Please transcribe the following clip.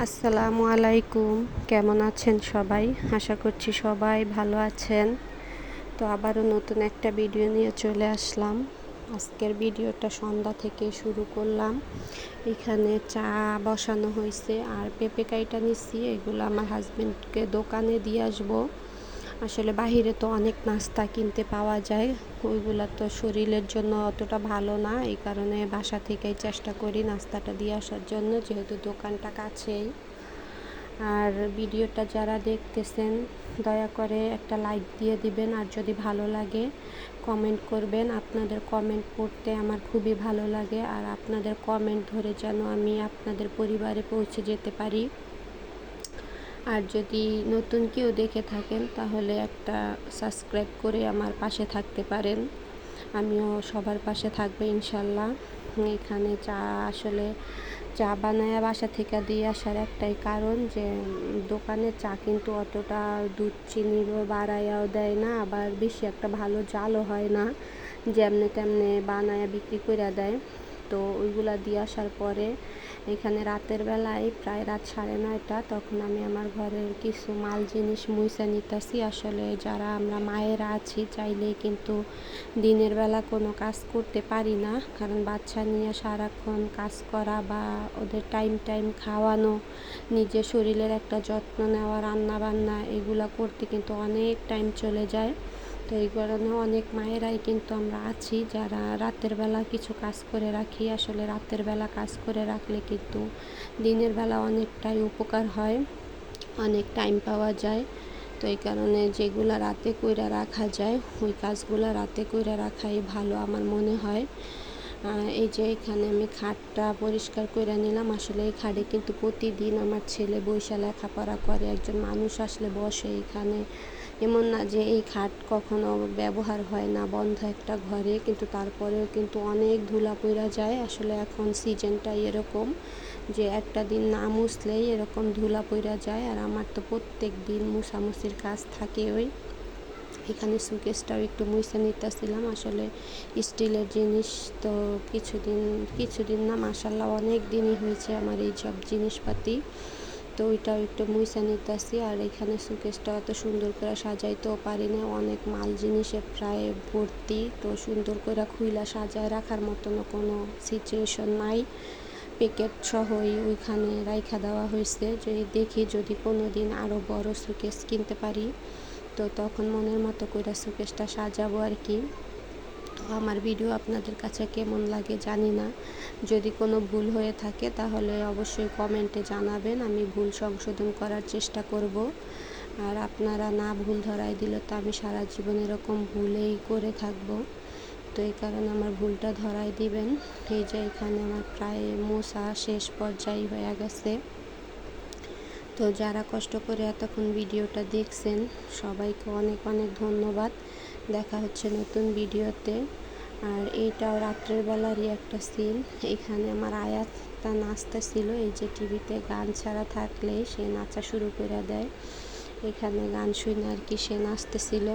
আসসালামু আলাইকুম। কেমন আছেন সবাই? আশা করছি সবাই ভালো আছেন। তো আবারও নতুন একটা ভিডিও নিয়ে চলে আসলাম। আজকের ভিডিওটা সন্ধ্যা থেকে শুরু করলাম। এখানে চা বসানো হয়েছে আর পেঁপে কাইটা নিচ্ছি, এগুলো আমার হাজবেন্ডকে দোকানে দিয়ে আসবো। আসলে বাহিরে তো অনেক নাস্তা কিনতে পাওয়া যায়, ওইগুলো তো শরীরের জন্য অতটা ভালো না। এই কারণে বাসা থেকেই চেষ্টা করি নাস্তাটা দিয়ে আসার জন্য, যেহেতু দোকানটা কাছেই। আর ভিডিওটা যারা দেখতেছেন দয়া করে একটা লাইক দিয়ে দিবেন, আর যদি ভালো লাগে কমেন্ট করবেন। আপনাদের কমেন্ট পড়তে আমার খুবই ভালো লাগে, আর আপনাদের কমেন্ট ধরে যেন আমি আপনাদের পরিবারে পৌঁছে যেতে পারি। আর যদি নতুন কেউ দেখে থাকেন তাহলে একটা সাবস্ক্রাইব করে আমার পাশে থাকতে পারেন। আমিও সবার পাশে থাকবো ইনশাল্লাহ। এখানে আসলে চা বানায় বাসা থেকে দিয়ে আসার একটাই কারণ যে দোকানের চা কিন্তু অতটা দুধ চিনিরও বাড়াইয়াও দেয় না, আবার বেশি একটা ভালো জালও হয় না, যেমনে তেমনে বানায়া বিক্রি করে দেয়। তো ওইগুলা দিয়ে আসার পরে এখানে রাতের বেলায় প্রায় রাত 9:30, তখন আমি আমার ঘরের কিছু মাল জিনিস মুইসা নিতেছি। আসলে যারা আমরা মায়েরা আছি চাইলেই কিন্তু দিনের বেলা কোনো কাজ করতে পারি না, কারণ বাচ্চা নিয়ে সারাক্ষণ কাজ করা বা ওদের টাইম খাওয়ানো, নিজের শরীরের একটা যত্ন নেওয়া, রান্না বান্না এগুলা করতে কিন্তু অনেক টাইম চলে যায়। তো এই কারণে অনেক মায়েরাই কিন্তু আমরা আছি যারা রাতের বেলা কিছু কাজ করে রাখি। আসলে রাতের বেলা কাজ করে রাখলে কিন্তু দিনের বেলা অনেকটাই উপকার হয়, অনেক টাইম পাওয়া যায়। তো এই কারণে যেগুলো রাতে কইরা রাখা যায় ওই কাজগুলো রাতে কইরা রাখাই ভালো আমার মনে হয়। এই যে এখানে আমি খাটটা পরিষ্কার করে নিলাম। আসলে এই খাটে কিন্তু প্রতিদিন আমার ছেলে বইসা লেখাপড়া করে, একজন মানুষ আসলে বসে এখানে। এমন না যে এই খাট কখনো ব্যবহার হয় না, বন্ধ একটা ঘরে, কিন্তু তারপরেও কিন্তু অনেক ধুলা পড়া যায়। আসলে এখন সিজনটাই এরকম যে একটা দিন না মুছলেই এরকম ধুলা পড়া যায়, আর আমার তো প্রত্যেক দিন মুছামুছির কাজ থাকে। এখানে সুকেসটাও একটু মুছে নিতেছিলাম। আসলে স্টিলের জিনিস তো কিছুদিন না, মাশাল্লাহ অনেক দিনই হয়েছে আমার এই সব জিনিসপাতি। তো ওইটাও একটু মুছে নিতেছি। আর এখানে সুকেসটা অত সুন্দর করে সাজাইতেও পারি না, অনেক মাল জিনিসে প্রায় ভর্তি। তো সুন্দর করে খুইলা সাজায় রাখার মতনও কোনো সিচুয়েশন নাই, প্যাকেট সহই ওইখানে রাইখা দেওয়া হয়েছে। যে দেখি যদি কোনো দিন আরও বড় সুকেস কিনতে পারি তো তখন মনের মতো করে সুকেসটা সাজাবো আর কি। তো আমার ভিডিও আপনাদের কাছে কেমন লাগে জানি না, যদি কোনো ভুল হয়ে থাকে তাহলে অবশ্যই কমেন্টে জানাবেন, আমি ভুল সংশোধন করার চেষ্টা করব। আর আপনারা না ভুল ধরাই দিলে তো আমি সারা জীবন এরকম ভুলেই করে থাকবো। তো এই কারণে আমার ভুলটা ধরাই দিবেন। এই যে এখানে আমার প্রায় মোছা শেষ পর্যায়ে হয়ে গেছে। তো যারা কষ্ট করে এতক্ষণ ভিডিওটা দেখছেন সবাইকে অনেক অনেক ধন্যবাদ। দেখা হচ্ছে নতুন ভিডিওতে। আর এইটাও রাত্রের বেলারই একটা সিন। এখানে আমার আয়াতটা নাচতেছিল, এই যে টিভিতে গান ছাড়া থাকলে সে নাচা শুরু করে দেয়, এখানে গান শুনে আর কি সে নাচতেছিল।